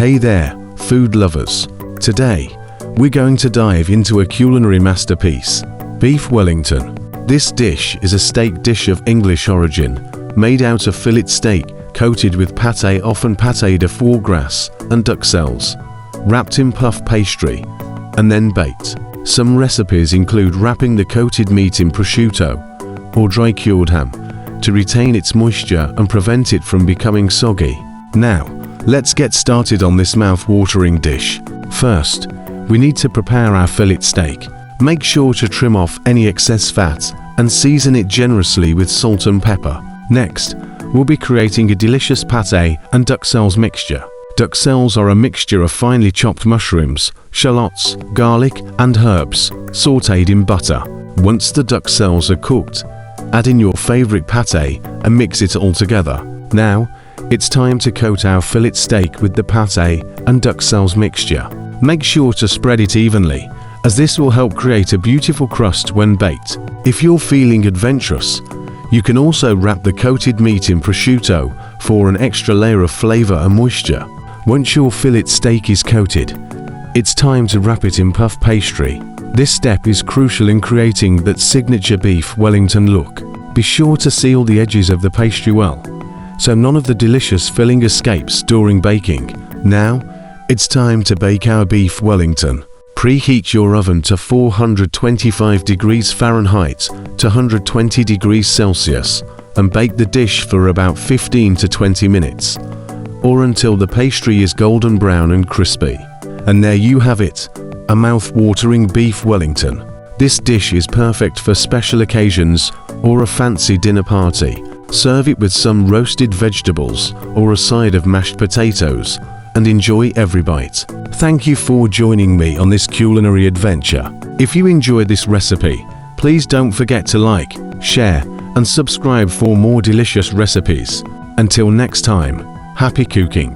Hey there, food lovers. Today, we're going to dive into a culinary masterpiece, Beef Wellington. This dish is a steak dish of English origin, made out of fillet steak coated with pâté, often pâté de foie gras and duxelles, wrapped in puff pastry, and then baked. Some recipes include wrapping the coated meat in prosciutto or dry cured ham to retain its moisture and prevent it from becoming soggy. Now, let's get started on this mouth-watering dish. First, we need to prepare our fillet steak. Make sure to trim off any excess fat and season it generously with salt and pepper. Next, we'll be creating a delicious pâté and duxelles mixture. Duxelles are a mixture of finely chopped mushrooms, shallots, garlic, and herbs, sautéed in butter. Once the duxelles are cooked, add in your favorite pâté and mix it all together. Now, it's time to coat our fillet steak with the pâté and duxelles mixture. Make sure to spread it evenly, as this will help create a beautiful crust when baked. If you're feeling adventurous, you can also wrap the coated meat in prosciutto for an extra layer of flavor and moisture. Once your fillet steak is coated, it's time to wrap it in puff pastry. This step is crucial in creating that signature Beef Wellington look. Be sure to seal the edges of the pastry well, so none of the delicious filling escapes during baking. Now, it's time to bake our Beef Wellington. Preheat your oven to 425 degrees Fahrenheit to 120 degrees Celsius and bake the dish for about 15 to 20 minutes, or until the pastry is golden brown and crispy. And there you have it, a mouth-watering Beef Wellington. This dish is perfect for special occasions or a fancy dinner party. Serve it with some roasted vegetables or a side of mashed potatoes and enjoy every bite. Thank you for joining me on this culinary adventure. If you enjoyed this recipe, please don't forget to like, share, and subscribe for more delicious recipes. Until next time, happy cooking.